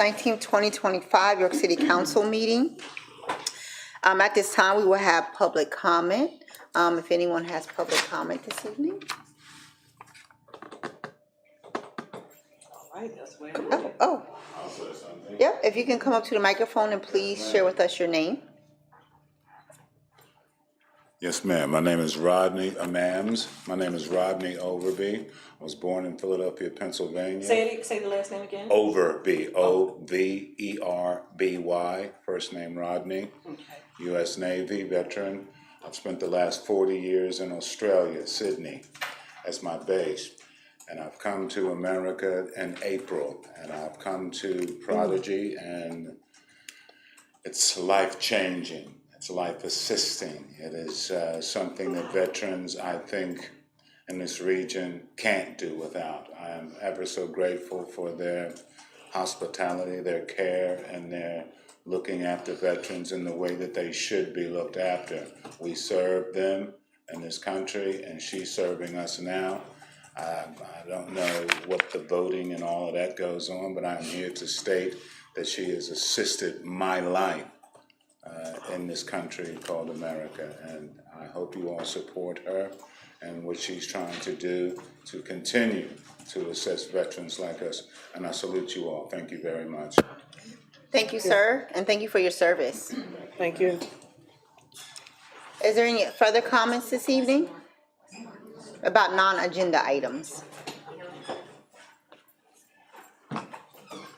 19th, 2025, York City Council meeting. At this time, we will have public comment. If anyone has public comment this evening. All right, that's where. Oh. Yep, if you can come up to the microphone and please share with us your name. Yes, ma'am. My name is Rodney Amams. My name is Rodney Overby. I was born in Philadelphia, Pennsylvania. Say the last name again. Overby, Overby. First name Rodney. Okay. U.S. Navy veteran. I've spent the last 40 years in Australia, Sydney, as my base. And I've come to America in April. And I've come to Prodigy, and it's life-changing. It's life assisting. It is something that veterans, I think, in this region can't do without. I am ever so grateful for their hospitality, their care, and their looking after veterans in the way that they should be looked after. We serve them in this country, and she's serving us now. I don't know what the voting and all of that goes on, but I'm here to state that she has assisted my life in this country called America, and I hope you all support her and what she's trying to do to continue to assist veterans like us, and I salute you all. Thank you very much. Thank you, sir, and thank you for your service. Thank you. Is there any further comments this evening about non-agenda items?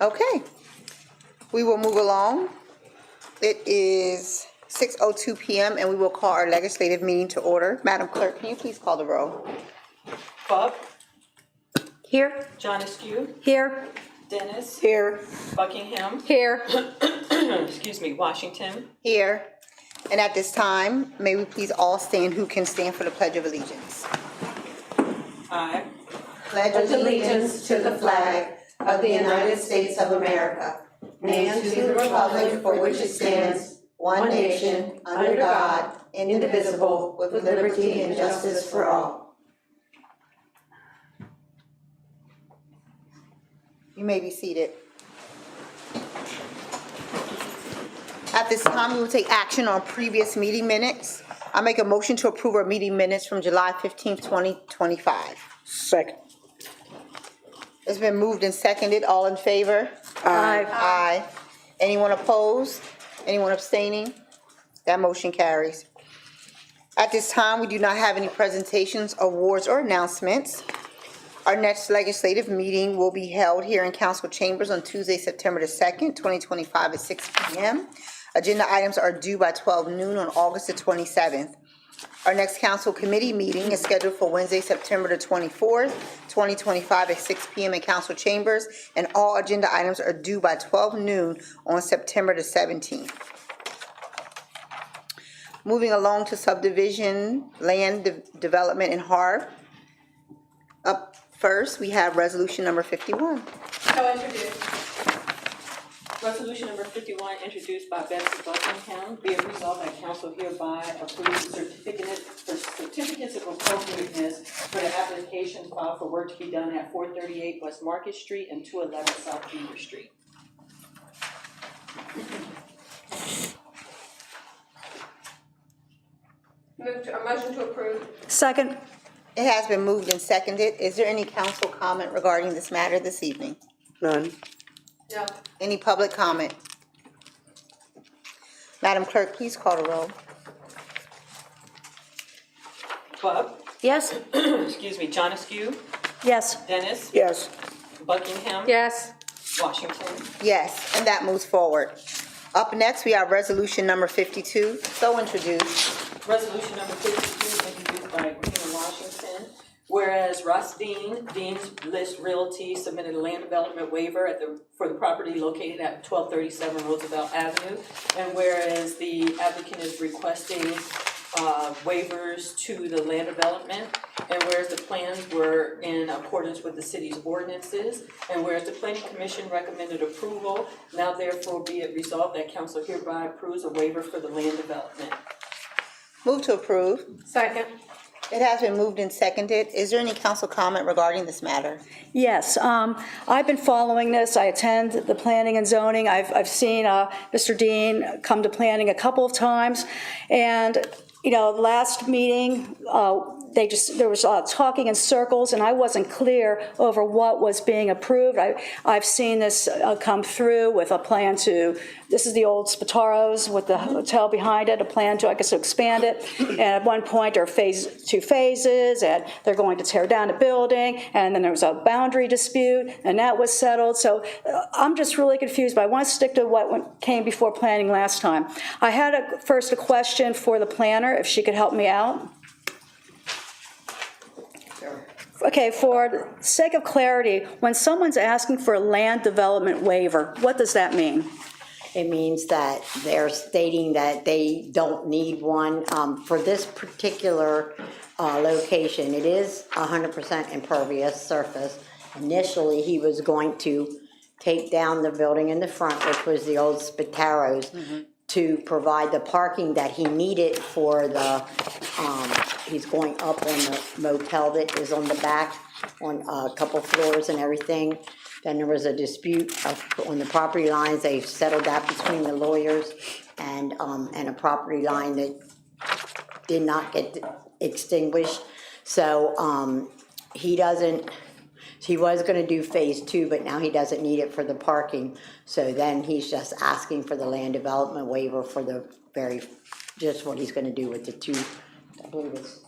Okay, we will move along. It is 6:02 p.m. and we will call our legislative meeting to order. Madam Clerk, can you please call the roll? Bob, Here. John Askew, Here. Dennis, Here. Buckingham, Here. excuse me, Washington. Here. And at this time, may we please all stand who can stand for the Pledge of Allegiance. I Pledge allegiance to the flag of the United States of America and to the republic for which it stands, one nation, under God, indivisible, with liberty and justice for all. You may be seated. At this time, we will take action on previous meeting minutes. I make a motion to approve our meeting minutes from July 15th, 2025. Second. It's been moved and seconded. All in favor? Aye. Aye. Anyone opposed? Anyone abstaining? That motion carries. At this time, we do not have any presentations, awards, or announcements. Our next legislative meeting will be held here in council chambers on Tuesday, September the 2nd, 2025 at 6 p.m. Agenda items are due by 12 noon on August the 27th. Our next council committee meeting is scheduled for Wednesday, September the 24th, 2025 at 6 p.m. in council chambers, and all agenda items are due by 12 noon on September the 17th. Moving along to subdivision, land development, and HARB. Up first, we have resolution number 51. So introduced. Resolution number 51, introduced by Betsy Buckingham, be it resolved that council hereby approves certificates of appropriateness for the applications filed for work to be done at 438 West Market Street and 211 South Beaver Street. Move to a motion to approve. Second. It has been moved and seconded. Is there any council comment regarding this matter this evening? None. No. Any public comment? Madam Clerk, please call the roll. Bub, Yes. excuse me, John Askew, Yes. Dennis, Yes. Buckingham, Yes. Washington. Yes, and that moves forward. Up next, we have resolution number 52, so introduced. Resolution number 52, introduced by Regina Washington. Whereas Russ Dean's List Realty submitted a land development waiver for the property located at 1237 Roosevelt Avenue. And whereas the applicant is requesting waivers to the land development, and whereas the plans were in accordance with the city's ordinances, and whereas the Planning Commission recommended approval, now therefore be it resolved that council hereby approves a waiver for the land development. Move to approve. Second. It has been moved and seconded. Is there any council comment regarding this matter? Yes, I've been following this. I attend the planning and zoning. I've seen Mr. Dean come to planning a couple of times. And, you know, the last meeting, there was talking in circles, and I wasn't clear over what was being approved. I've seen this come through with a plan to, this is the old Spataro's with the hotel behind it, a plan to, I guess, to expand it. And at one point, there are two phases, and they're going to tear down a building, and then there was a boundary dispute, and that was settled. So I'm just really confused, but I want to stick to what came before planning last time. I had first a question for the planner, if she could help me out. Okay, for the sake of clarity, when someone's asking for a land development waiver, what does that mean? It means that they're stating that they don't need one. For this particular location, it is 100% impervious surface. Initially, he was going to take down the building in the front, which was the old Spataro's, to provide the parking that he needed for the, he's going up on the motel that is on the back, on a couple floors and everything. Then there was a dispute on the property lines. They settled that between the lawyers and a property line that did not get extinguished. So he was gonna do phase 2, but now he doesn't need it for the parking. So then he's just asking for the land development waiver for the just what he's gonna do with the I believe it's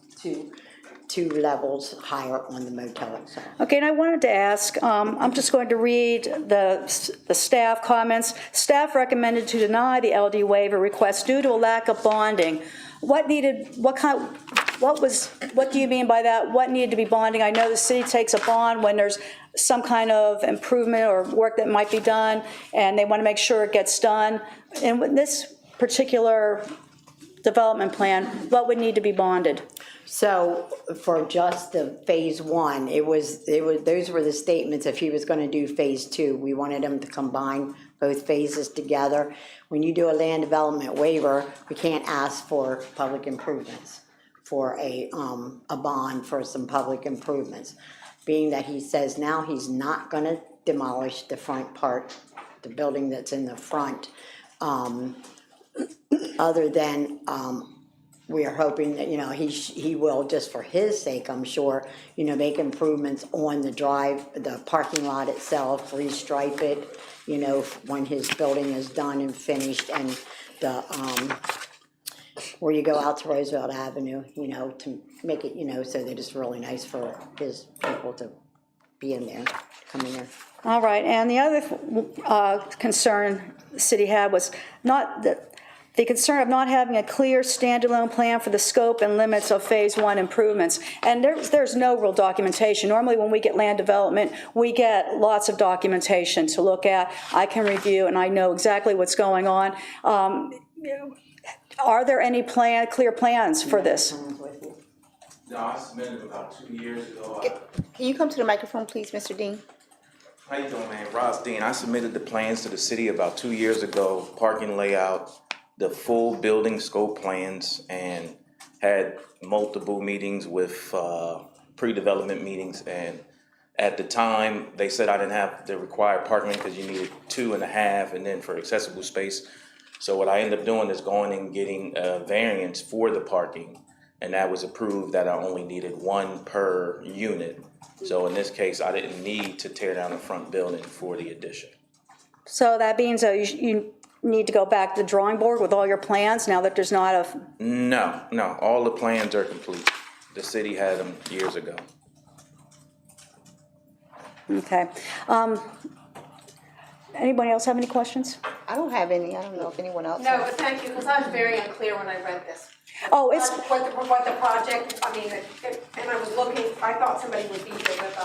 two levels higher on the motel itself. Okay, and I wanted to ask, I'm just going to read the staff comments. Staff recommended to deny the LD waiver request due to a lack of bonding. What do you mean by that? What needed to be bonding? I know the city takes a bond when there's some kind of improvement or work that might be done, and they want to make sure it gets done. And with this particular development plan, what would need to be bonded? So for just the phase 1, those were the statements. If he was going to do phase 2, we wanted him to combine both phases together. When you do a land development waiver, we can't ask for public improvements for a bond for some public improvements. Being that he says now he's not going to demolish the front part, the building that's in the front, other than we are hoping that, you know, he will, just for his sake, I'm sure, you know, make improvements on the parking lot itself, restripe it, you know, when his building is done and finished, and the where you go out to Roosevelt Avenue, you know, to make it, you know, so that it's really nice for his people to be in there, come in there. All right, and the other concern the city had was the concern of not having a clear standalone plan for the scope and limits of phase 1 improvements. And there's no real documentation. Normally when we get land development, we get lots of documentation to look at. I can review and I know exactly what's going on. Are there any clear plans for this? No, I submitted about 2 years ago. Can you come to the microphone, please, Mr. Dean? How you doing, man? Ross Dean. I submitted the plans to the city about 2 years ago, parking layout, the full building scope plans, and had multiple meetings with pre-development meetings. And at the time, they said I didn't have the required parking because you needed 2.5, and then for accessible space. So what I ended up doing is going and getting a variance for the parking, and that was approved that I only needed 1 per unit. So in this case, I didn't need to tear down the front building for the addition. So that means you need to go back to the drawing board with all your plans now that there's not a... No, all the plans are complete. The city had them years ago. Okay. Anybody else have any questions? I don't have any. I don't know if anyone else No, has. but thank you, because I was very unclear when I read this. Oh, it's... What the project, I mean, and I was looking, I thought somebody would be here with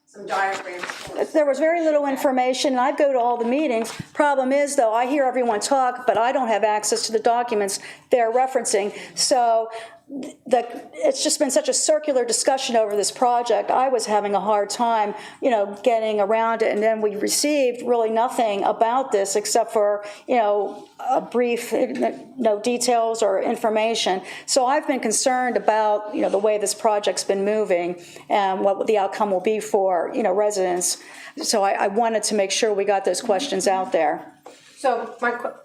some diagrams for us. There was very little information, and I go to all the meetings. Problem is, though, I hear everyone talk, but I don't have access to the documents they're referencing. So it's just been such a circular discussion over this project. I was having a hard time, getting around it. And then we received really nothing about this except for, a brief, no details or information. So I've been concerned about, the way this project's been moving and what the outcome will be for, residents. So I wanted to make sure we got those questions out there. So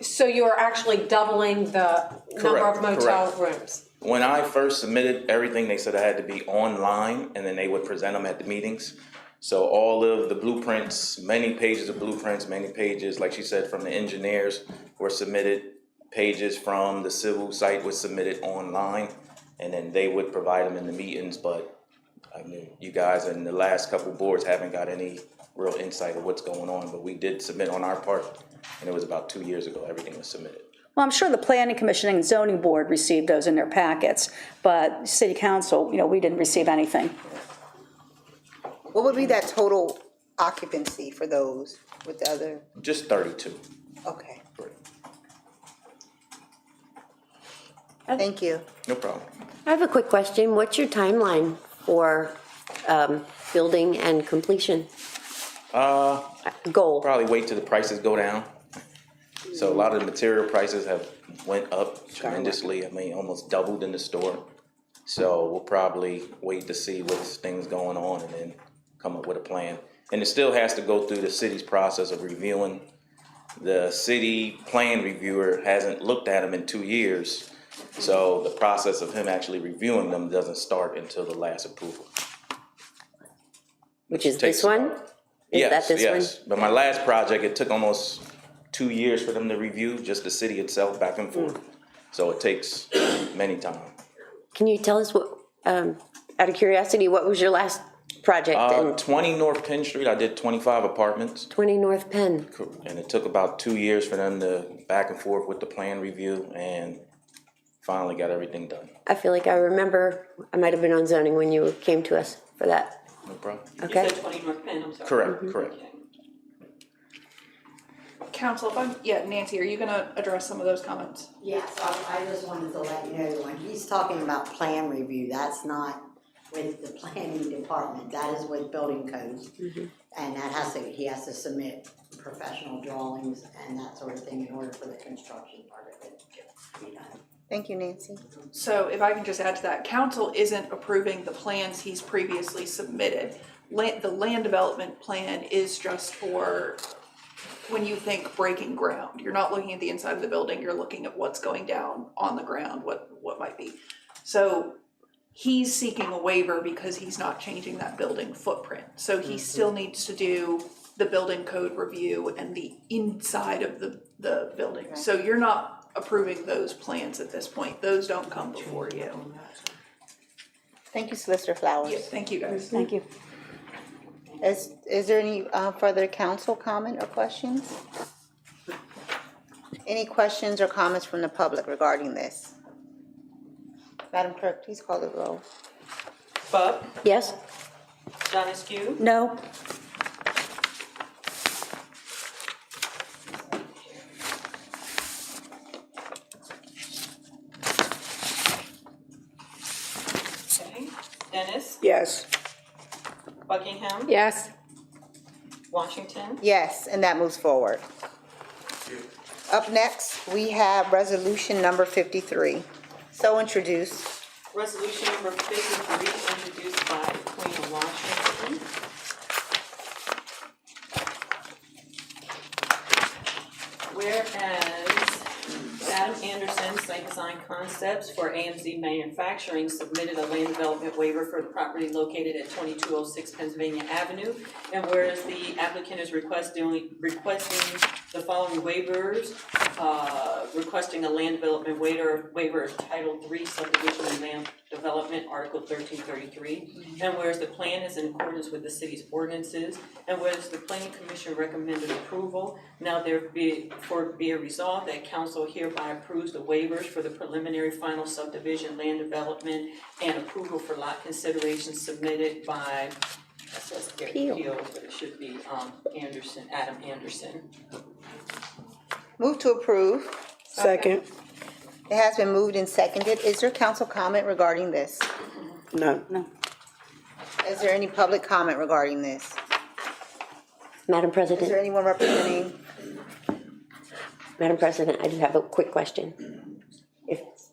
so you are actually doubling the number of Correct, motel correct. rooms? When I first submitted everything, they said I had to be online and then they would present them at the meetings. So all of the blueprints, many pages of blueprints, many pages, like she said, from the engineers were submitted. Pages from the civil site was submitted online, and then they would provide them in the meetings. But I mean, you guys in the last couple boards haven't got any real insight of what's going on, but we did submit on our part, and it was about 2 years ago, everything was submitted. Well, I'm sure the Planning Commission and Zoning Board received those in their packets, but City Council, we didn't receive anything. What would be that total occupancy for those with the other? Just 32. Okay, Great. thank you. No problem. I have a quick question. What's your timeline for building and completion goal? Probably wait till the prices go down. So a lot of the material prices have went up tremendously. I mean, almost doubled in the store. So we'll probably wait to see what's things going on and then come up with a plan. And it still has to go through the city's process of reviewing. The city plan reviewer hasn't looked at them in 2 years. So the process of him actually reviewing them doesn't start until the last approval. Which is Takes this one? Is Yes, that this yes. one? But my last project, it took almost 2 years for them to review, just the city itself back and forth. So it takes many times. Can you tell us what, out of curiosity, what was your last project in 20 North Penn Street, I did 25 apartments. 20 North Penn? And it took about 2 years for them to back and forth with the plan review and finally got everything done. I feel like I remember, I might have been on zoning when you came to us for that. No problem. Okay. You said 20 North Penn, I'm sorry. Correct, correct. Okay. Council, Nancy, are you gonna address some of those comments? Yes, I just wanted to let you know, when he's talking about plan review, that's not with the planning department, that is with building codes. And he has to submit professional drawings and that sort of thing in order for the construction part of it to be done. Thank you, Nancy. So if I can just add to that, council isn't approving the plans he's previously submitted. The land development plan is just for when you think breaking ground. You're not looking at the inside of the building, you're looking at what's going down on the ground, what might be. So he's seeking a waiver because he's not changing that building footprint. So he still needs to do the building code review and the inside of the building. So you're not approving those plans at this point. Those don't come before you. Thank you, Solicitor Flowers. Yeah, thank you guys. Thank you. Is there any further council comment or questions? Any questions or comments from the public regarding this? Madam Clerk, please call the roll. Bub, Yes? Donahue, No? okay. Dennis, Yes. Buckingham, Yes. Washington, Yes, and that moves forward. Up next, we have resolution number 53. So introduced. resolution number 53, introduced by the Queen of Washington. Whereas Adam Anderson, Site Design Concepts for AMZ Manufacturing submitted a land development waiver for the property located at 2206 Pennsylvania Avenue. And whereas the applicant is requesting the following waivers, requesting a land development waiver of Title III subdivision and land development, Article 1333. And whereas the plan is in accordance with the city's ordinances, and whereas the planning commission recommended approval, now therefore be it resolved that council hereby approves the waivers for the preliminary final subdivision, land development, and approval for lot consideration submitted by, that says Peel, but it should be Adam Anderson. Move to approve. Second. It has been moved and seconded. Is there council comment regarding this? No. Is there any public comment regarding this? Madam Is there President, anyone representing? Madam President, I do have a quick question.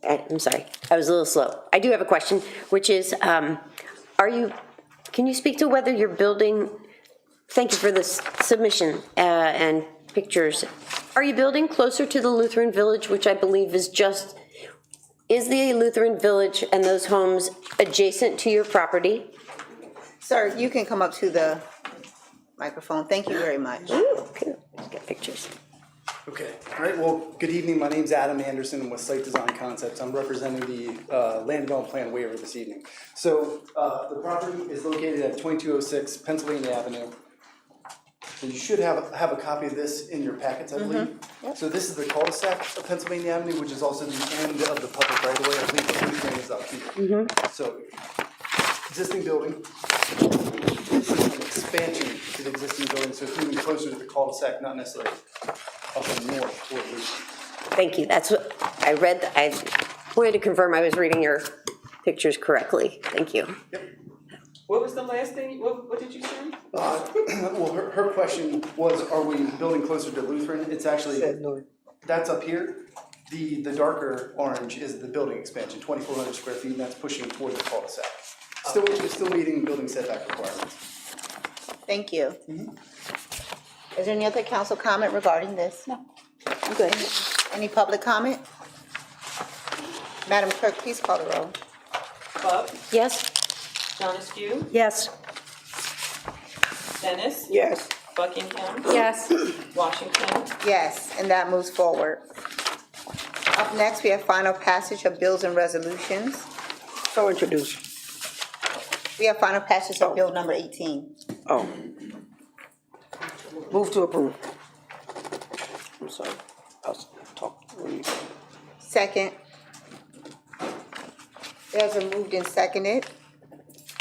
I'm sorry, I was a little slow. I do have a question, which is, can you speak to whether you're building, thank you for this submission and pictures. Are you building closer to the Lutheran Village, which I believe is the Lutheran Village and those homes adjacent to your property? Sir, you can come up to the microphone. Thank you very much. Ooh, okay, let's get pictures. Okay, all right, well, good evening, my name's Adam Anderson with Site Design Concepts. I'm representing the land development plan waiver this evening. So, the property is located at 2206 Pennsylvania Avenue. So you should have a copy of this in your packets, I believe. So this is the cul-de-sac of Pennsylvania Avenue, which is also the end of the public right-of-way. I believe the blue thing is up here. So, existing building. This is an expansion to the existing building, so it's moving closer to the cul-de-sac, not necessarily up and north toward Lucy. Thank you, that's what I read. I wanted to confirm I was reading your pictures correctly. Thank you. What was the last thing, what did you say? Well, her question was, are we building closer to Lutheran? It's actually, that's up here. The darker orange is the building expansion, 2,400 square feet, and that's pushing toward the cul-de-sac. Still meeting building setback requirements. Thank you. Is there any other council comment regarding this? No. I'm good. Any public comment? Madam Clerk, please call the roll. Bub, Yes? John Askew, Yes. Dennis, Yes. Buckingham, Yes. Washington, Yes, and that moves forward. Up next, we have final passage of bills and resolutions. So introduced. We have final passage of bill number 18. Oh. Move to approve. I'm sorry. I'll talk. Second. There's a moved and seconded.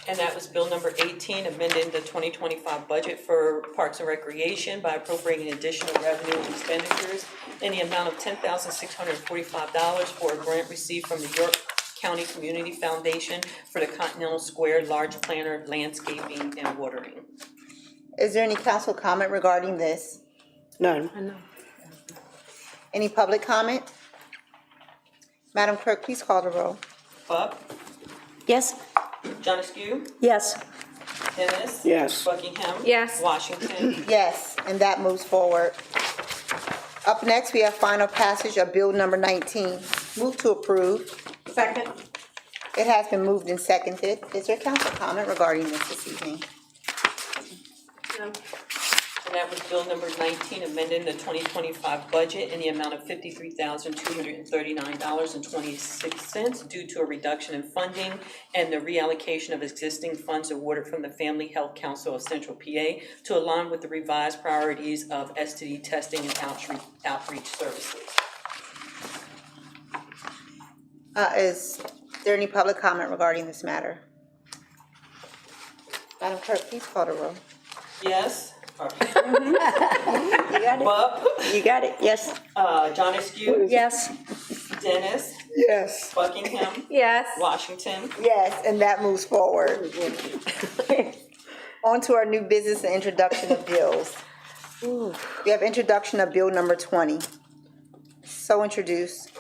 and that was bill number 18, amending the 2025 budget for Parks and Recreation by appropriating additional revenue and expenditures in the amount of $10,645 for a grant received from the York County Community Foundation for the Continental Square Large Planter Landscaping and Watering. Is there any council comment regarding this? None. Any public comment? Madam Clerk, please call the roll. Bub, Yes? John Askew, Yes. Dennis. Yes. Buckingham. Yes. Washington. Yes, and that moves forward. Up next, we have final passage of bill number 19. Move to approve. Second. It has been moved and seconded. Is there council comment regarding this evening? And that was bill number 19, amending the 2025 budget in the amount of $53,239.26 due to a reduction in funding and the reallocation of existing funds awarded from the Family Health Council of Central PA to align with the revised priorities of STD testing and outreach services. Is there any public comment regarding this matter? Madam Clerk, please call the roll. Yes? You got it. Bub, You got it, yes. John Askew, Yes. Dennis, Yes. Buckingham, Yes. Washington. Yes, and that moves forward. On to our new business and introduction of bills. We have introduction of bill number 20. So introduced.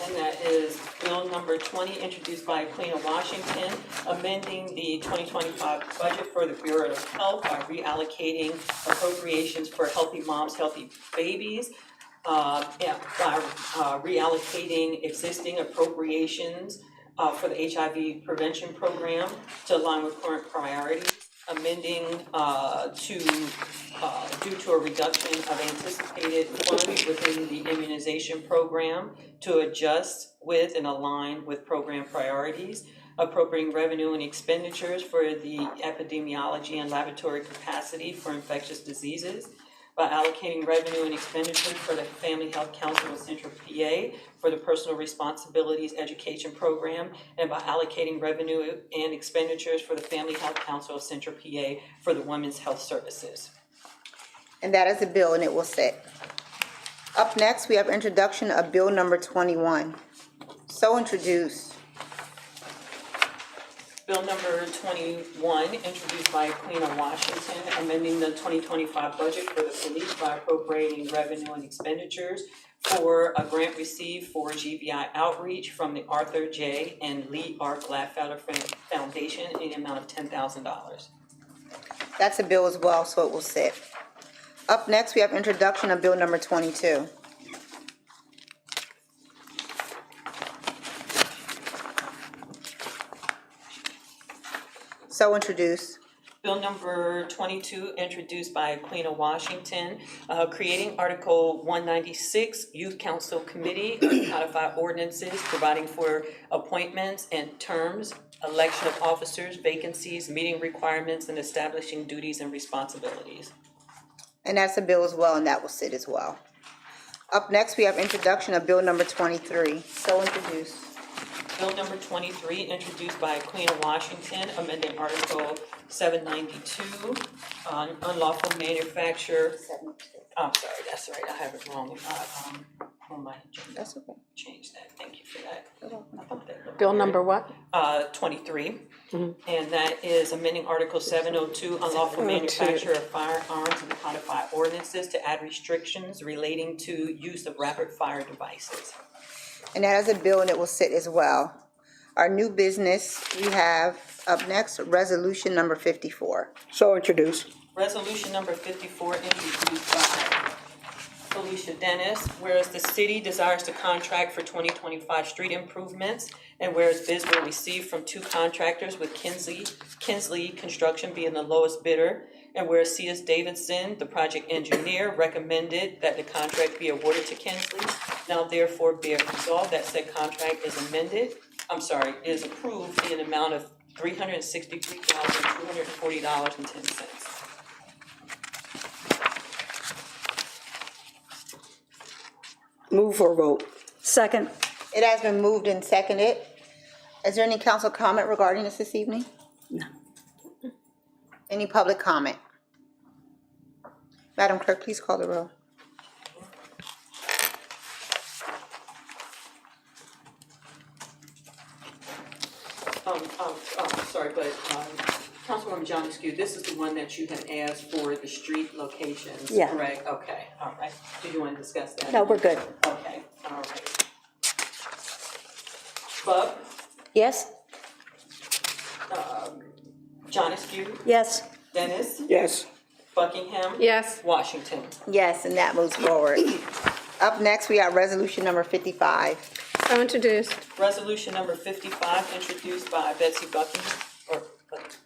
And that is bill number 20, introduced by Queen of Washington, amending the 2025 budget for the Bureau of Health by reallocating appropriations for Healthy Moms, Healthy Babies, by reallocating existing appropriations for the HIV prevention program to align with current priorities, amending due to a reduction of anticipated funds within the immunization program to adjust with and align with program priorities, appropriating revenue and expenditures for the epidemiology and laboratory capacity for infectious diseases, by allocating revenue and expenditures for the Family Health Council of Central PA for the Personal Responsibilities Education Program, and by allocating revenue and expenditures for the Family Health Council of Central PA for the Women's Health Services. And that is the bill, and it will sit. Up next, we have introduction of bill number 21. So introduced. Bill number 21, introduced by Queen of Washington, amending the 2025 budget for the police by appropriating revenue and expenditures for a grant received for GBI outreach from the Arthur J. and Lee R. Gladfelder Foundation in the amount of $10,000. That's a bill as well, so it will sit. Up next, we have introduction of bill number 22. So introduced. Bill number 22, introduced by Queen of Washington, creating Article 196, Youth Council Committee, codified ordinances, providing for appointments and terms, election of officers, vacancies, meeting requirements, and establishing duties and responsibilities. And that's a bill as well, and that will sit as well. Up next, we have introduction of bill number 23. So introduced. Bill number 23, introduced by Queen of Washington, amending Article 792, on unlawful manufacture. I'm sorry, that's right, I have it wrong, on my agenda. That's okay. Change that, thank you for that. I thought that looked Bill weird. number what? 23, and that is amending Article 702, unlawful manufacture of firearms and codified ordinances to add restrictions relating to use of rapid fire devices. And that is a bill, and it will sit as well. Our new business, we have up next, resolution number 54. So introduced. Resolution number 54, introduced by Felicia Dennis, whereas the city desires to contract for 2025 street improvements, and whereas bids were received from 2 contractors with Kinsley Construction being the lowest bidder, and whereas C.S. Davidson, the project engineer, recommended that the contract be awarded to Kinsley, now therefore be it resolved that said contract is is approved in an amount of $363,240.10. Move for vote. Second. It has been moved and seconded. Is there any council comment regarding this evening? No. Any public comment? Madam Clerk, please call the roll. Sorry, but Councilwoman John Askew, this is the one that you had asked for the street locations, Yeah. correct? Okay, all right. Did you want to discuss that? No, we're good. Okay, all right. Bub, Yes? John Askew, Yes. Dennis, Yes. Buckingham. Yes. Washington. Yes, and that moves forward. Up next, we have resolution number 55. So introduced. Resolution number 55, introduced by Betsy Buckingham, or,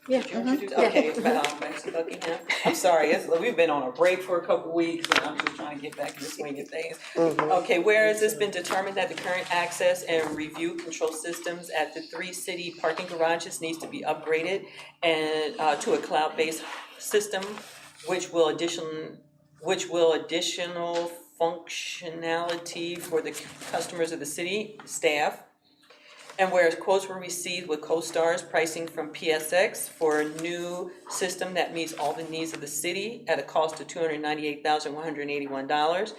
Yeah. did you introduce? Okay, Betsy Buckingham. I'm sorry, we've been on a break for a couple weeks, and I'm just trying to get back in the swing of things. Okay, whereas it's been determined that the current access and review control systems at the 3 city parking garages needs to be upgraded and to a cloud-based system, which will additional functionality for the customers of the city staff. And whereas quotes were received with CoStar's pricing from PSX for a new system that meets all the needs of the city at a cost of $298,181.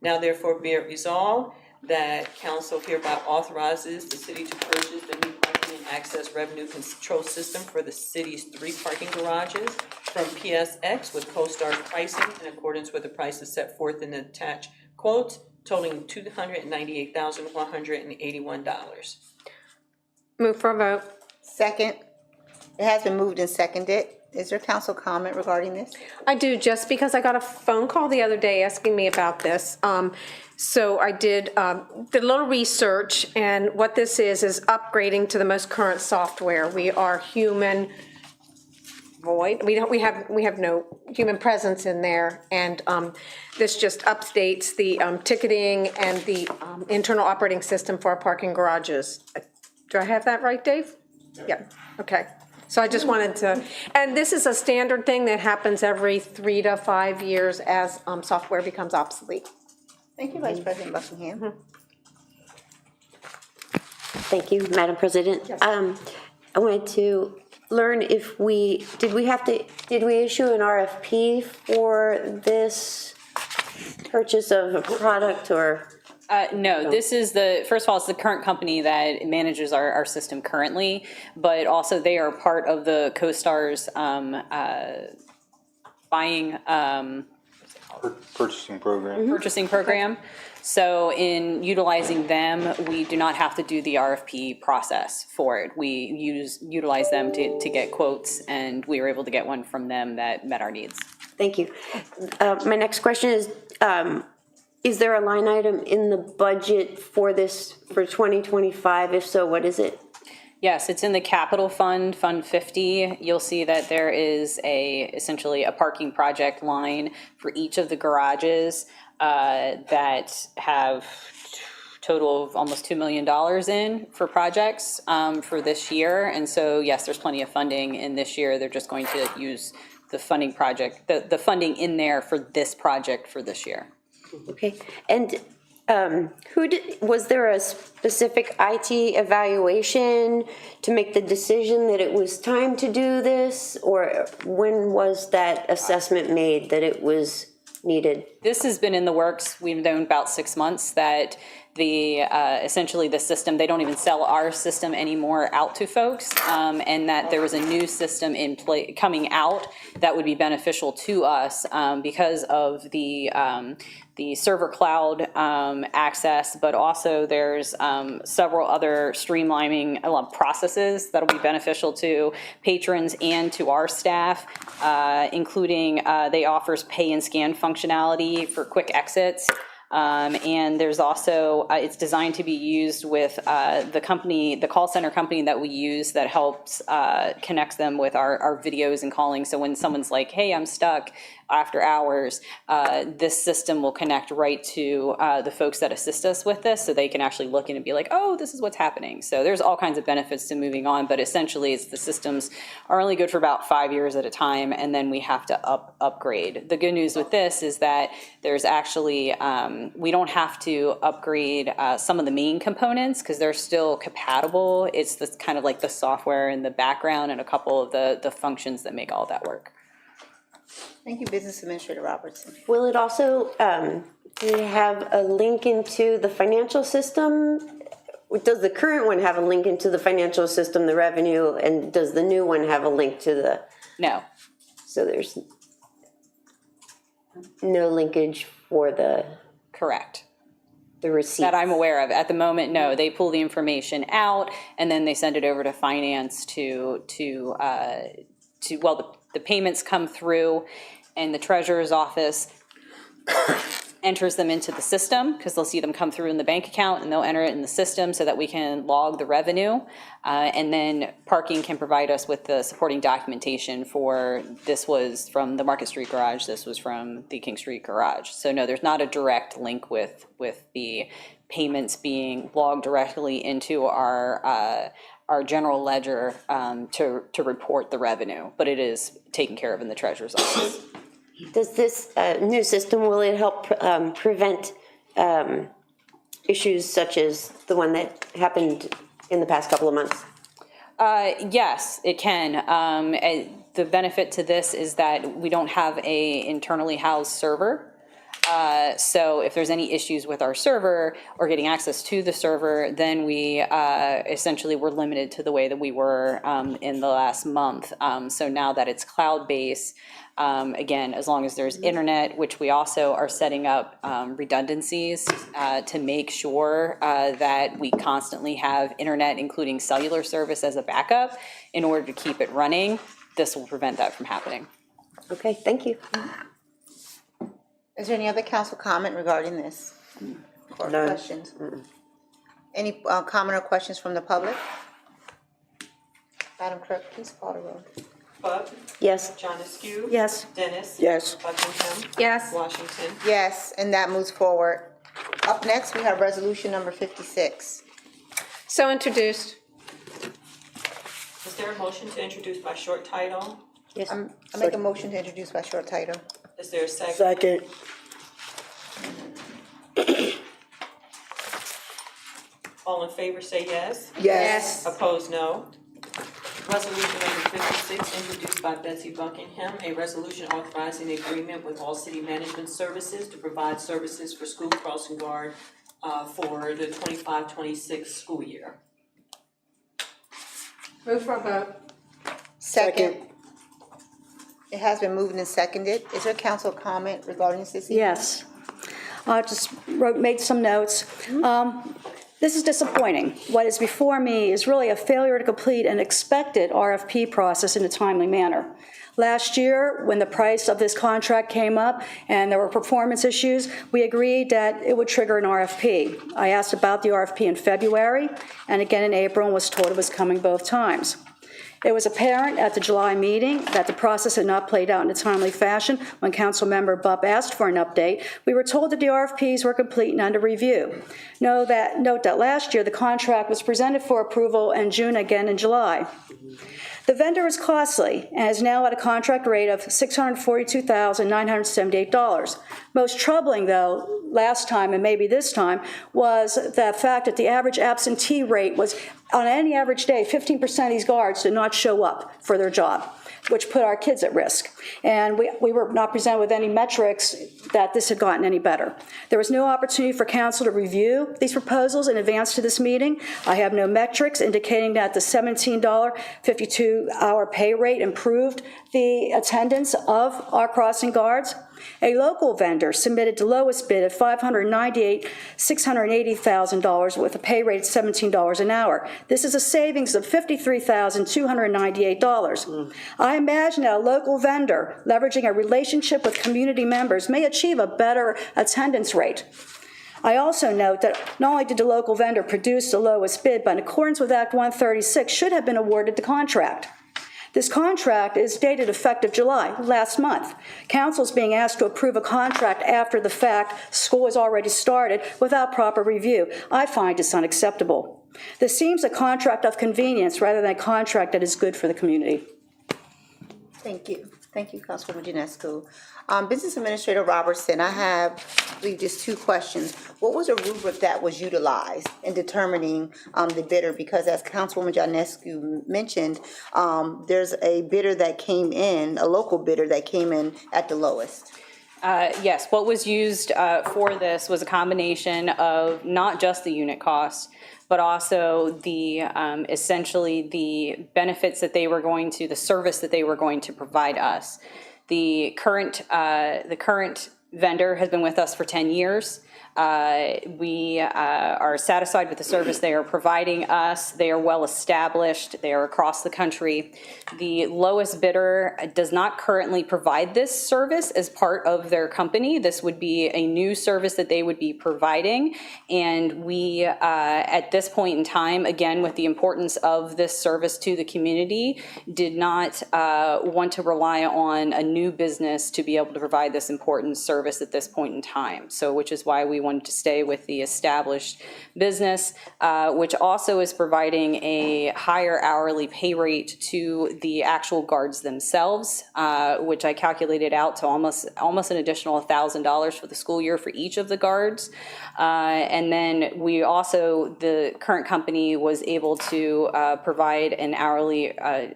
Now therefore be it resolved that council hereby authorizes the city to purchase the new parking and access revenue control system for the city's 3 parking garages from PSX with CoStar's pricing in accordance with the prices set forth in the attached quotes totaling $298,181. Move for a vote. Second. It has been moved and seconded. Is there council comment regarding this? I do, just because I got a phone call the other day asking me about this. So I did a little research, and what this is upgrading to the most current software. We are human void. We have no human presence in there, and this just updates the ticketing and the internal operating system for our parking garages. Do I have that right, Dave? Yeah, okay. So I just wanted to, and this is a standard thing that happens every 3 to 5 years as software becomes obsolete. Thank you, Vice President Buckingham. Thank you, Madam President. I wanted to learn if did we issue an RFP for this purchase of a product or? No, this is first of all, it's the current company that manages our system currently, but also they are part of the CoStar's buying, Purchasing program. purchasing program. So in utilizing them, we do not have to do the RFP process for it. We utilize them to get quotes, and we were able to get one from them that met our needs. Thank you. My next question is there a line item in the budget for this for 2025? If so, what is it? Yes, it's in the capital fund, Fund 50. You'll see that there is essentially a parking project line for each of the garages that have total of almost $2 million in for projects for this year. And so, yes, there's plenty of funding in this year. They're just going to use the funding project, the funding in there for this project for this year. Okay, and was there a specific IT evaluation to make the decision that it was time to do this? Or when was that assessment made that it was needed? This has been in the works. We've known about 6 months that essentially the system, they don't even sell our system anymore out to folks, and that there was a new system in play coming out that would be beneficial to us because of the server cloud access, but also there's several other streamlining processes that'll be beneficial to patrons and to our staff, including they offers pay and scan functionality for quick exits. And there's also, it's designed to be used with the call center company that we use that helps connects them with our videos and calling. So when someone's like, hey, I'm stuck after hours, this system will connect right to the folks that assist us with this, so they can actually look in and be like, oh, this is what's happening. So there's all kinds of benefits to moving on, but essentially it's the systems are only good for about 5 years at a time, and then we have to upgrade. The good news with this is that there's actually, we don't have to upgrade some of the main components because they're still compatible. It's this kind of like the software in the background and a couple of the functions that make all that work. Thank you, Business Administrator Robertson. Will it also have a link into the financial system? Does the current one have a link into the financial system, the revenue, and does the new one have a link to the? No. So there's no linkage for the? Correct. The receipts? That I'm aware of. At the moment, no. They pull the information out and then they send it over to finance the payments come through and the treasurer's office enters them into the system because they'll see them come through in the bank account and they'll enter it in the system so that we can log the revenue. And then parking can provide us with the supporting documentation for this was from the Market Street garage, this was from the King Street garage. So no, there's not a direct link with the payments being logged directly into our general ledger to report the revenue, but it is taken care of in the treasurer's office. Does this new system, will it help prevent issues such as the one that happened in the past couple of months? Yes, it can. The benefit to this is that we don't have a internally housed server. So if there's any issues with our server or getting access to the server, then we essentially were limited to the way that we were in the last month. So now that it's cloud-based, again, as long as there's internet, which we also are setting up redundancies to make sure that we constantly have internet, including cellular service as a backup in order to keep it running, this will prevent that from happening. Okay, thank you. Is there any other council comment regarding this? Or None. questions? Any comment or questions from the public? Madam Clerk, please call the roll. Bug, Yes. John Askew. Yes. Dennis. Yes. Buckingham. Yes. Washington. Yes, and that moves forward. Up next, we have resolution number 56. So introduced. Is there a motion to introduce by short title? Yes. I make a motion to introduce by short title. Is there a second? Second. All in favor say yes. Yes. Opposed, no. Resolution number 56, introduced by Betsy Buckingham, a resolution authorizing the agreement with All City Management Services to provide services for school crossing guard for the 25-26 school year. Move for a vote. Second. It has been moved and seconded. Is there council comment regarding this evening? Yes. I just made some notes. This is disappointing. What is before me is really a failure to complete an expected RFP process in a timely manner. Last year, when the price of this contract came up and there were performance issues, we agreed that it would trigger an RFP. I asked about the RFP in February and again in April and was told it was coming both times. It was apparent at the July meeting that the process had not played out in a timely fashion. When Councilmember Bupp asked for an update, we were told that the RFPs were complete and under review. Note that last year the contract was presented for approval in June, again in July. The vendor is costly and is now at a contract rate of $642,978. Most troubling, though, last time and maybe this time, was the fact that the average absentee rate was, on any average day, 15% of these guards did not show up for their job, which put our kids at risk. And we were not presented with any metrics that this had gotten any better. There was no opportunity for council to review these proposals in advance to this meeting. I have no metrics indicating that the $17 52-hour pay rate improved the attendance of our crossing guards. A local vendor submitted the lowest bid of $680,000 with a pay rate of $17 an hour. This is a savings of $53,298. I imagine that a local vendor leveraging a relationship with community members may achieve a better attendance rate. I also note that not only did the local vendor produce the lowest bid, but in accordance with Act 136 should have been awarded the contract. This contract is dated effective July, last month. Council is being asked to approve a contract after the fact. School has already started without proper review. I find this unacceptable. This seems a contract of convenience rather than a contract that is good for the community. Thank you. Thank you, Councilwoman Janescu. Business Administrator Robertson, I have, I believe, just two questions. What was the rubric that was utilized in determining the bidder? Because as Councilwoman Janescu mentioned, there's a bidder that came in, a local bidder that came in at the lowest. Yes, what was used for this was a combination of not just the unit cost, but also the essentially the benefits that they were going to, the service that they were going to provide us. The current vendor has been with us for 10 years. We are satisfied with the service they are providing us. They are well established. They are across the country. The lowest bidder does not currently provide this service as part of their company. This would be a new service that they would be providing. And we, at this point in time, again, with the importance of this service to the community, did not want to rely on a new business to be able to provide this important service at this point in time. So, which is why we wanted to stay with the established business, which also is providing a higher hourly pay rate to the actual guards themselves, which I calculated out to almost an additional $1,000 for the school year for each of the guards. And then we also, the current company was able to provide a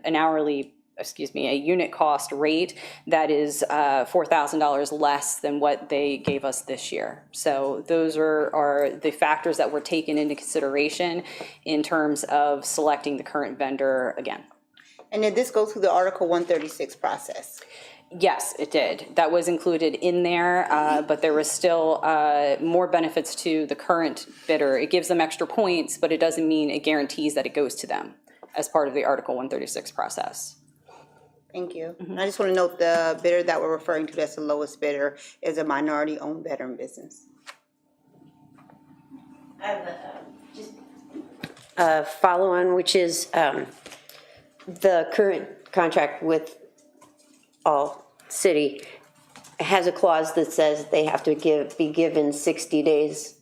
unit cost rate that is $4,000 less than what they gave us this year. So those are the factors that were taken into consideration in terms of selecting the current vendor again. And did this go through the Article 136 process? Yes, it did. That was included in there, but there was still more benefits to the current bidder. It gives them extra points, but it doesn't mean it guarantees that it goes to them as part of the Article 136 process. Thank you. I just want to note the bidder that we're referring to that's the lowest bidder is a minority-owned veteran business. I have just a follow-on, which is the current contract with All City has a clause that says they have to be given 60 days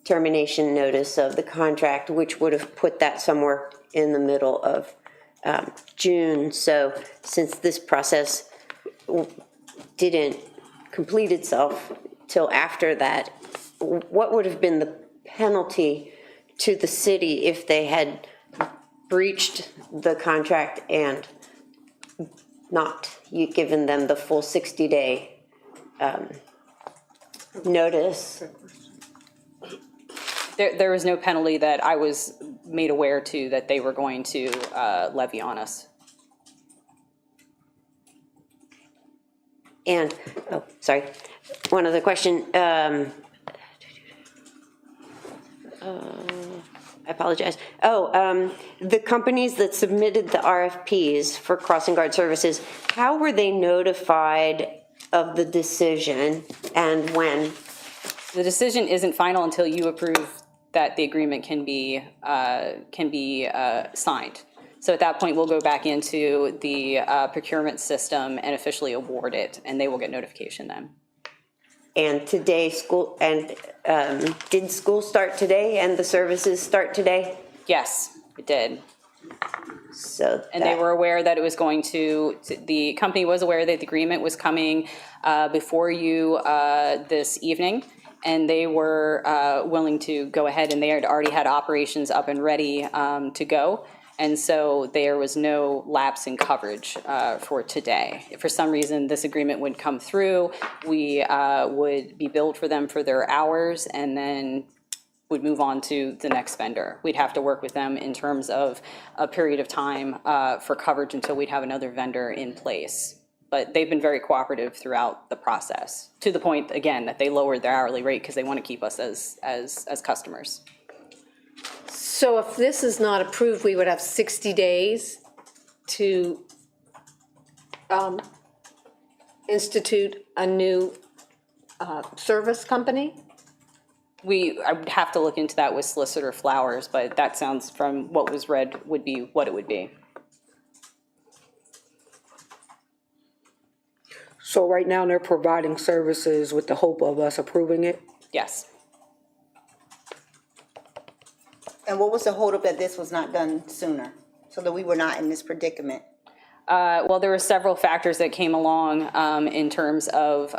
termination notice of the contract, which would have put that somewhere in the middle of June. So since this process didn't complete itself till after that, what would have been the penalty to the city if they had breached the contract and not given them the full 60-day notice. There was no penalty that I was made aware to that they were going to levy on us. And, oh, sorry, one other question. I apologize. The companies that submitted the RFPs for crossing guard services, how were they notified of the decision and when? The decision isn't final until you approve that the agreement can be signed. So at that point, we'll go back into the procurement system and officially award it, and they will get notification then. And today, did school start today and the services start today? Yes, it did. So And they were aware that it was going to, the company was aware that the agreement was coming before you this evening, and they were willing to go ahead, and they had already had operations up and ready to go. And so there was no lapse in coverage for today. If for some reason this agreement would come through, we would be billed for them for their hours and then would move on to the next vendor. We'd have to work with them in terms of a period of time for coverage until we'd have another vendor in place. But they've been very cooperative throughout the process, to the point, again, that they lowered their hourly rate because they want to keep us as customers. So if this is not approved, we would have 60 days to institute a new service company? I would have to look into that with Solicitor Flowers, but that sounds from what was read would be what it would be. So right now they're providing services with the hope of us approving it? Yes. And what was the holdup that this was not done sooner, so that we were not in this predicament? Well, there were several factors that came along in terms of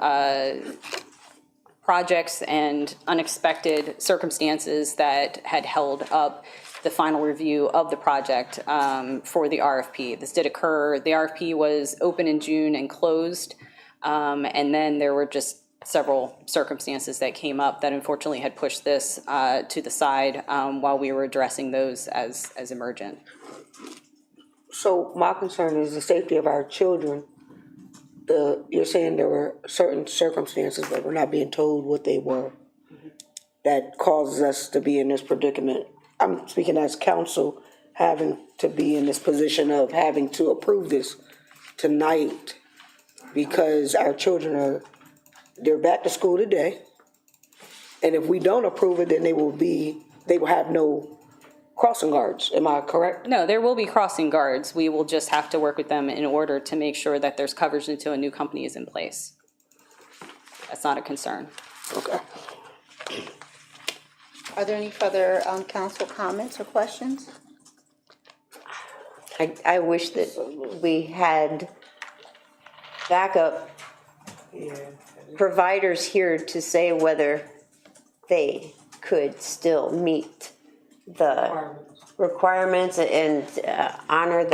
projects and unexpected circumstances that had held up the final review of the project for the RFP. This did occur. The RFP was open in June and closed, and then there were just several circumstances that came up that unfortunately had pushed this to the side while we were addressing those as emergent. So my concern is the safety of our children. You're saying there were certain circumstances, but we're not being told what they were. That causes us to be in this predicament. I'm speaking as counsel, having to be in this position of having to approve this tonight because our children they're back to school today. And if we don't approve it, then they will have no crossing guards. Am I correct? No, there will be crossing guards. We will just have to work with them in order to make sure that there's coverage until a new company is in place. That's not a concern. Okay. Are there any further council comments or questions? I wish that we had backup providers here to say whether they could still meet the requirements and honor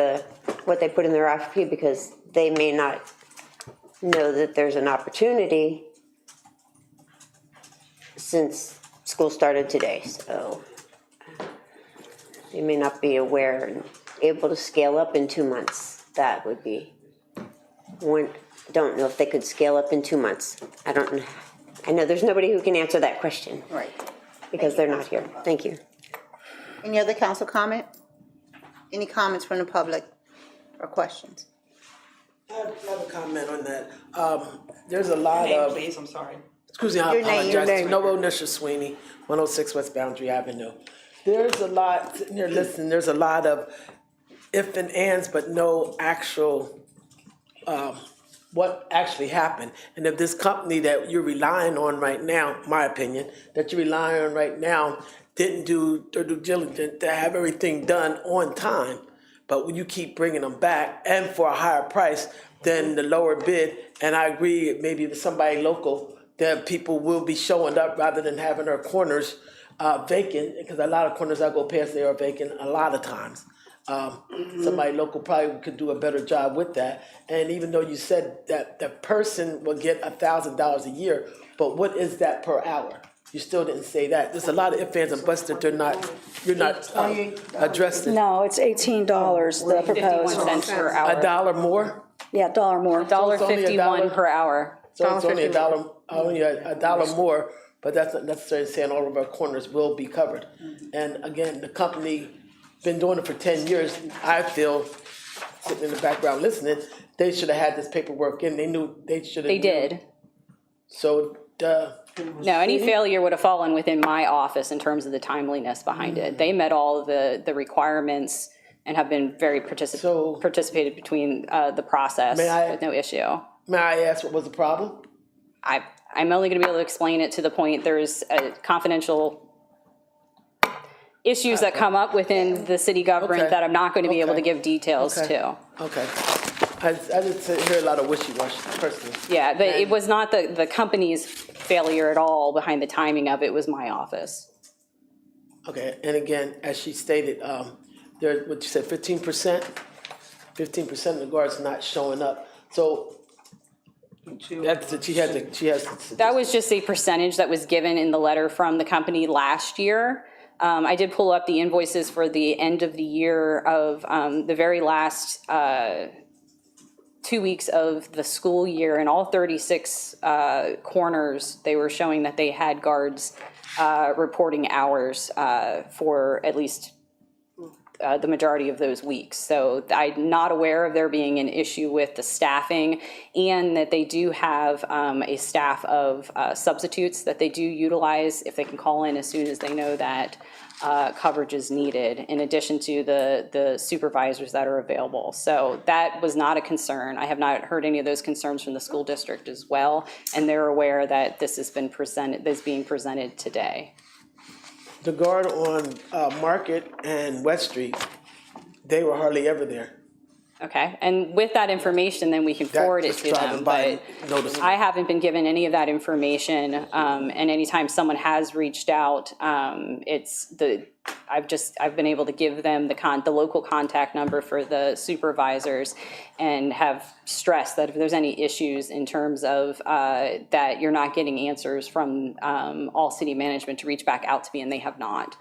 what they put in their RFP, because they may not know that there's an opportunity since school started today. So they may not be aware and able to scale up in 2 months. That would be one. Don't know if they could scale up in 2 months. I don't know. I know there's nobody who can answer that question. Right. Because they're not here. Thank you. Any other council comment? Any comments from the public or questions? I have a comment on that. There's a lot of. Please, I'm sorry. Excuse me, I Your name, your apologize. name. Noble Nisha Sweeney, 106 West Boundary Avenue. There's a lot, sitting here listening, there's a lot of if and ands, but no actual, what actually happened. And if this company that you're relying on right now, my opinion, that you're relying on right now, didn't do their due diligence to have everything done on time, but when you keep bringing them back and for a higher price than the lower bid, and I agree, maybe if somebody local, then people will be showing up rather than having their corners vacant, because a lot of corners I go past, they are vacant a lot of times. Somebody local probably could do a better job with that. And even though you said that the person will get $1,000 a year, but what is that per hour? You still didn't say that. There's a lot of ifs, ands, and buts that you're not addressing. No, it's $18, the 51 proposed. cents per hour. $1 more? Yeah, $1 more. $1.51 per hour. So it's only a dollar more, but that's not necessarily saying all of our corners will be covered. And again, the company been doing it for 10 years. I feel, sitting in the background listening, they should have had this paperwork in. They knew, they should have. They did. So, No, any failure would have fallen within my office in terms of the timeliness behind it. They met all of the requirements and have been very participated between the process with no issue. May I ask what was the problem? I'm only going to be able to explain it to the point there's confidential issues that come up within the city government that I'm not going to be able to give details to. Okay. I just hear a lot of wishy-washy personally. Yeah, but it was not the company's failure at all behind the timing of it. It was my office. Okay, and again, as she stated, there, what you said, 15%? 15% of the guards not showing up. So that's, she has. That was just a percentage that was given in the letter from the company last year. I did pull up the invoices for the end of the year of the very last 2 weeks of the school year, and all 36 corners, they were showing that they had guards reporting hours for at least the majority of those weeks. So I'm not aware of there being an issue with the staffing, and that they do have a staff of substitutes that they do utilize if they can call in as soon as they know that coverage is needed, in addition to the supervisors that are available. So that was not a concern. I have not heard any of those concerns from the school district as well, and they're aware that this has been presented, this is being presented today. The guard on Market and West Street, they were hardly ever there. Okay, and with that information, then we can forward it to them, but I haven't been given any of that information, and anytime someone has reached out, I've been able to give them the local contact number for the supervisors, and have stressed that if there's any issues in terms of that you're not getting answers from all city management to reach back out to me, and they have not.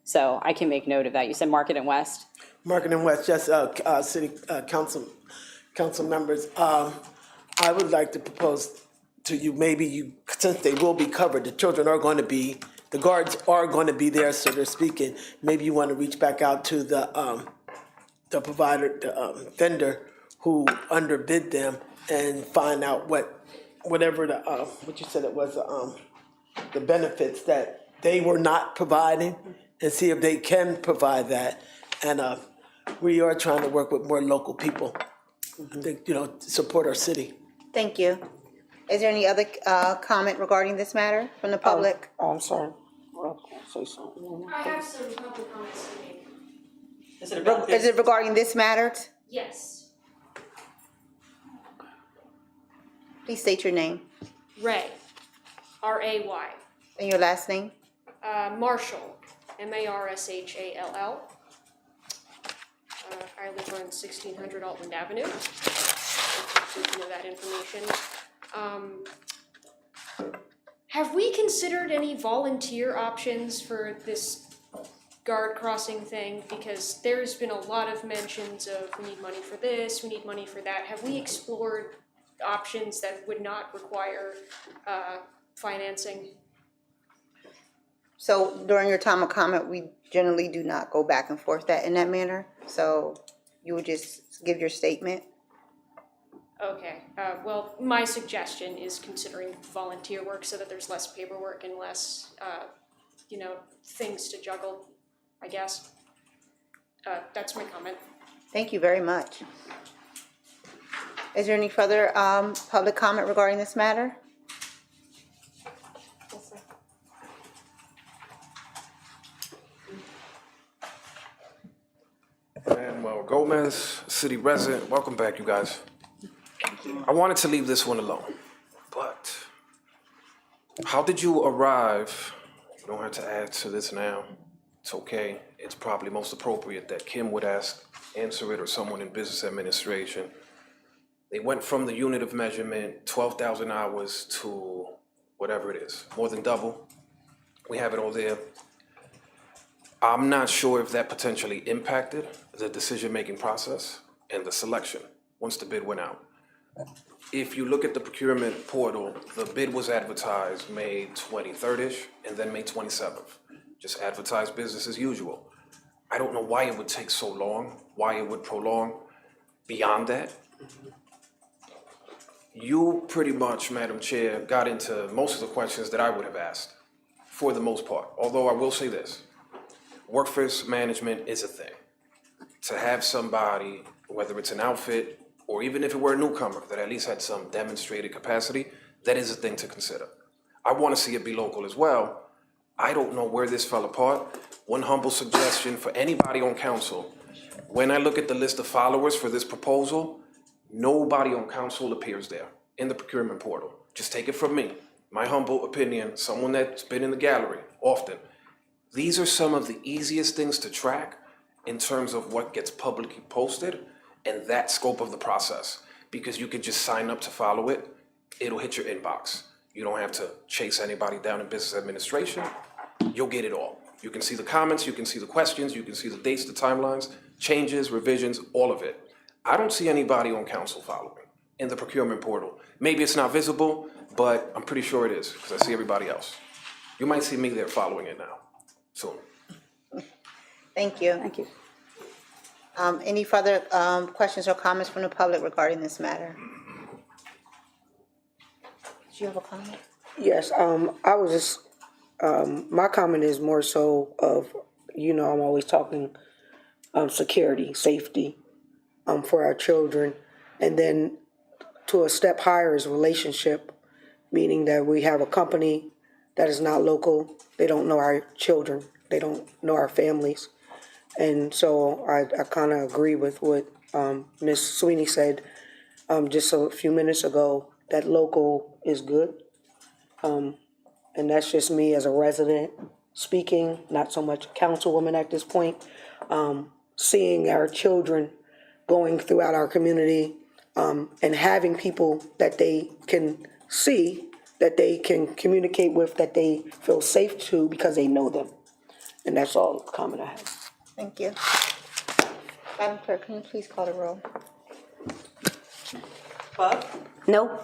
So I can make note of that. You said Market and West? Market and West, yes, city council members. I would like to propose to you, maybe since they will be covered, the children are going to be, the guards are going to be there, so they're speaking. Maybe you want to reach back out to the provider, the vendor who underbid them, and find out whatever what you said it was, the benefits that they were not providing, and see if they can provide that. And we are trying to work with more local people, to support our city. Thank you. Is there any other comment regarding this matter from the public? I'm sorry. Say something. I have some public comments to make. Is it regarding this matter? Yes. Please state your name. Ray. R-A-Y. And your last name? Marshall. M-A-R-S-H-A-L-L. I live on 1600 Altland Avenue. If you know that information. Have we considered any volunteer options for this guard crossing thing? Because there's been a lot of mentions of we need money for this, we need money for that. Have we explored options that would not require financing? So during your time of comment, we generally do not go back and forth in that manner. So you would just give your statement. Okay, well, my suggestion is considering volunteer work so that there's less paperwork and less, things to juggle, I guess. That's my comment. Thank you very much. Is there any further public comment regarding this matter? Manuel Gomez, city resident. Welcome back, you guys. I wanted to leave this one alone, but how did you arrive? You don't have to add to this now. It's okay. It's probably most appropriate that Kim would ask answer it or someone in business administration. They went from the unit of measurement, 12,000 hours, to whatever it is, more than double. We have it all there. I'm not sure if that potentially impacted the decision-making process and the selection once the bid went out. If you look at the procurement portal, the bid was advertised May 23rd-ish and then May 27th. Just advertised business as usual. I don't know why it would take so long, why it would prolong beyond that. You pretty much, Madam Chair, got into most of the questions that I would have asked, for the most part. Although I will say this, workforce management is a thing. To have somebody, whether it's an outfit, or even if it were a newcomer, that at least had some demonstrated capacity, that is a thing to consider. I want to see it be local as well. I don't know where this fell apart. One humble suggestion for anybody on council, when I look at the list of followers for this proposal, nobody on council appears there in the procurement portal. Just take it from me, my humble opinion, someone that's been in the gallery often. These are some of the easiest things to track in terms of what gets publicly posted and that scope of the process, because you can just sign up to follow it. It'll hit your inbox. You don't have to chase anybody down in business administration. You'll get it all. You can see the comments, you can see the questions, you can see the dates, the timelines, changes, revisions, all of it. I don't see anybody on council following in the procurement portal. Maybe it's not visible, but I'm pretty sure it is, because I see everybody else. You might see me there following it now, soon. Thank you. Thank you. Any further questions or comments from the public regarding this matter? Do you have a comment? Yes, I was just, my comment is more so of, I'm always talking security, safety for our children. And then to a step higher is relationship, meaning that we have a company that is not local. They don't know our children. They don't know our families. And so I kind of agree with what Ms. Sweeney said just a few minutes ago, that local is good. And that's just me as a resident speaking, not so much a councilwoman at this point. Seeing our children going throughout our community and having people that they can see, that they can communicate with, that they feel safe to because they know them. And that's all the comment I have. Thank you. Madam Clerk, can you please call the roll? Buck, No?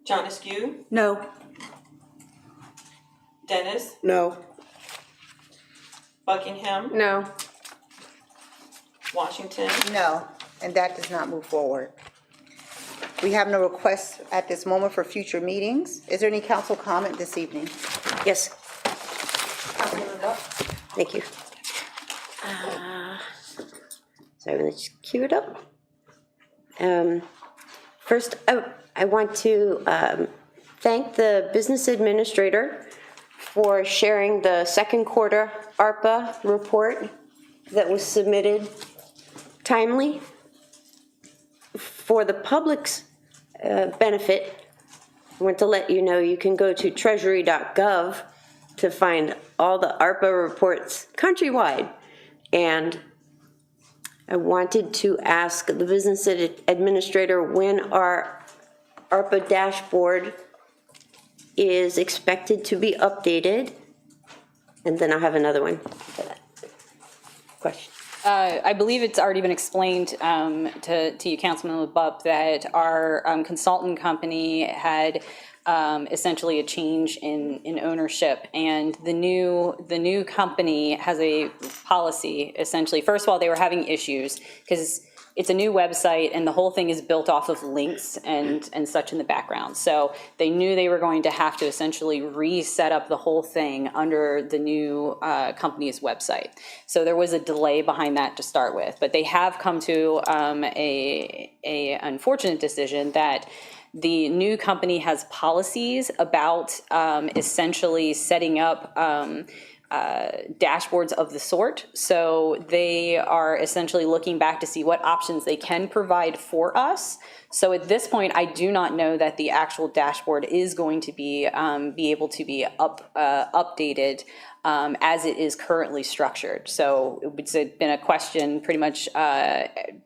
John Askew, No. Dennis, No. Buckingham, No. Washington, No, and that does not move forward. We have no requests at this moment for future meetings. Is there any council comment this evening? Yes. Thank you. So let's cue it up. First, I want to thank the business administrator for sharing the second quarter ARPA report that was submitted timely. For the public's benefit, I want to let you know you can go to treasury.gov to find all the ARPA reports countrywide. And I wanted to ask the business administrator when our ARPA dashboard is expected to be updated. And then I'll have another one for that question. I believe it's already been explained to you, Councilman LeBupp, that our consultant company had essentially a change in ownership, and the new company has a policy. Essentially, first of all, they were having issues because it's a new website and the whole thing is built off of links and such in the background. So they knew they were going to have to essentially reset up the whole thing under the new company's website. So there was a delay behind that to start with, but they have come to a unfortunate decision that the new company has policies about essentially setting up dashboards of the sort. So they are essentially looking back to see what options they can provide for us. So at this point, I do not know that the actual dashboard is going to be able to be updated as it is currently structured. So it's been a question pretty much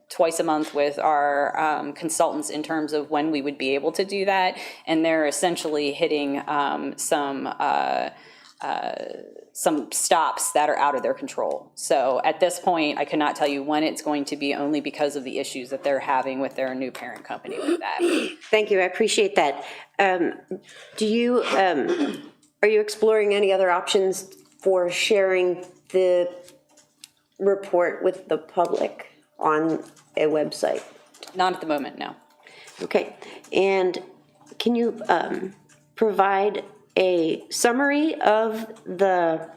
twice a month with our consultants in terms of when we would be able to do that, and they're essentially hitting some stops that are out of their control. So at this point, I could not tell you when it's going to be, only because of the issues that they're having with their new parent company with that. Thank you, I appreciate that. Do you, are you exploring any other options for sharing the report with the public on a website? Not at the moment, no. Okay, and can you provide a summary of the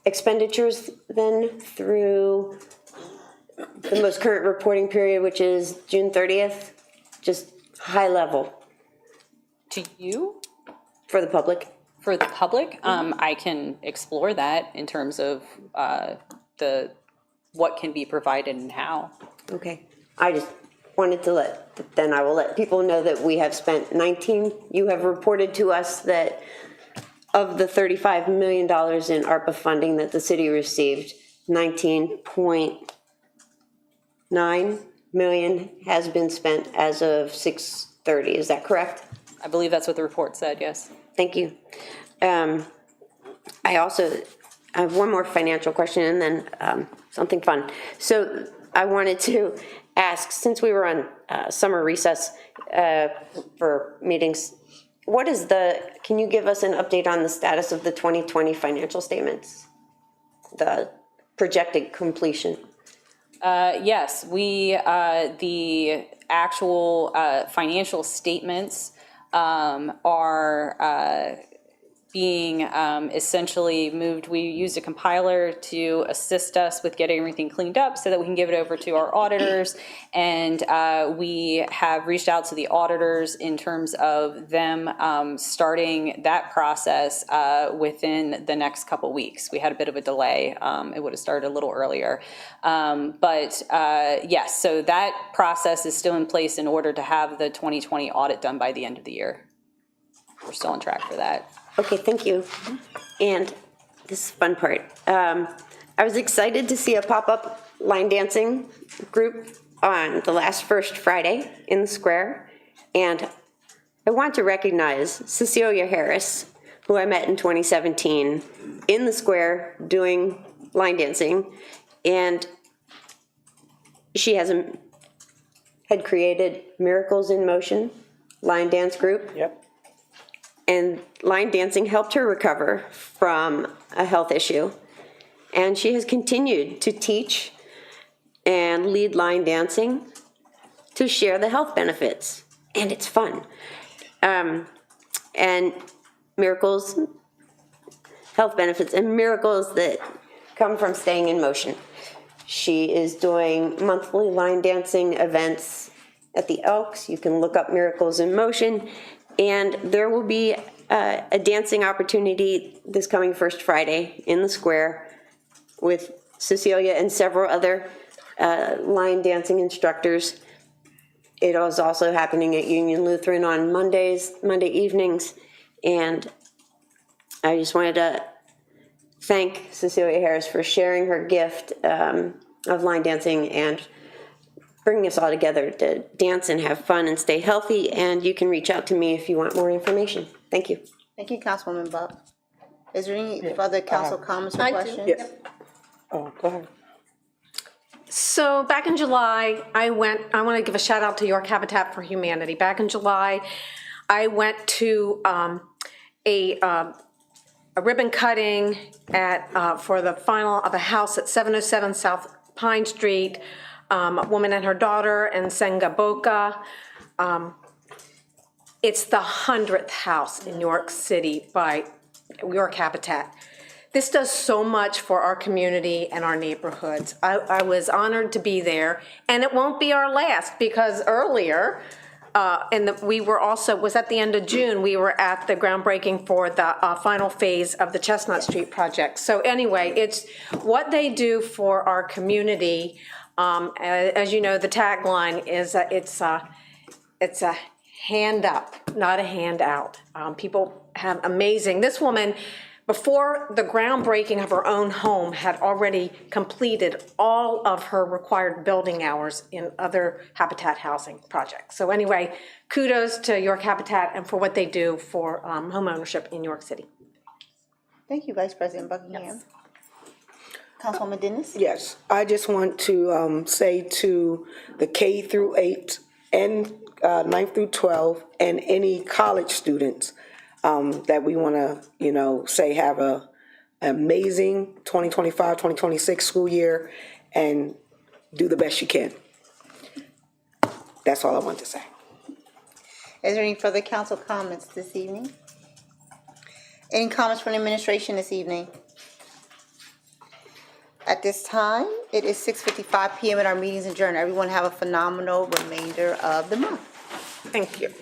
expenditures then through the most current reporting period, which is June 30th? Just high level. To you? For the public? For the public, I can explore that in terms of what can be provided and how. Okay, I just wanted to then I will let people know that we have spent 19, you have reported to us that of the $35 million in ARPA funding that the city received, 19.9 million has been spent as of 6:30, is that correct? I believe that's what the report said, yes. Thank you. I have one more financial question and then something fun. So I wanted to ask, since we were on summer recess for meetings, can you give us an update on the status of the 2020 financial statements? The projected completion? Yes, the actual financial statements are being essentially moved. We used a compiler to assist us with getting everything cleaned up so that we can give it over to our auditors. And we have reached out to the auditors in terms of them starting that process within the next couple weeks. We had a bit of a delay. It would have started a little earlier. Yes, so that process is still in place in order to have the 2020 audit done by the end of the year. We're still on track for that. Okay, thank you. And this is the fun part. I was excited to see a pop-up line dancing group on the last first Friday in the square. And I want to recognize Cecilia Harris, who I met in 2017 in the square doing line dancing. And she had created Miracles in Motion line dance group. Yep. And line dancing helped her recover from a health issue. And she has continued to teach and lead line dancing to share the health benefits. And it's fun. And miracles, health benefits, and miracles that come from staying in motion. She is doing monthly line dancing events at the Elks. You can look up Miracles in Motion. And there will be a dancing opportunity this coming first Friday in the square with Cecilia and several other line dancing instructors. It is also happening at Union Lutheran on Monday evenings. And I just wanted to thank Cecilia Harris for sharing her gift of line dancing and bringing us all together to dance and have fun and stay healthy. And you can reach out to me if you want more information. Thank you. Thank you, Councilwoman Buck. Is there any further council comments or questions? Yes. Oh, go ahead. So back in July, I want to give a shout out to York Habitat for Humanity. Back in July, I went to a ribbon cutting for the final of a house at 707 South Pine Street. A woman and her daughter in Sengaboka. It's the 100th house in New York City by York Habitat. This does so much for our community and our neighborhoods. I was honored to be there, and it won't be our last, because earlier we were also, was at the end of June, we were at the groundbreaking for the final phase of the Chestnut Street project. So anyway, it's what they do for our community. As you know, the tagline is, it's a hand up, not a handout. People have amazing, this woman, before the groundbreaking of her own home, had already completed all of her required building hours in other Habitat housing projects. So anyway, kudos to York Habitat and for what they do for home ownership in York City. Thank you, Vice President Buckingham. Councilwoman Dennis? Yes, I just want to say to the K through 8 and 9 through 12 and any college students that we want to, say have a amazing 2025, 2026 school year and do the best you can. That's all I want to say. Is there any further council comments this evening? Any comments from the administration this evening? At this time, it is 6:55 PM and our meeting's adjourned. Everyone have a phenomenal remainder of the month. Thank you.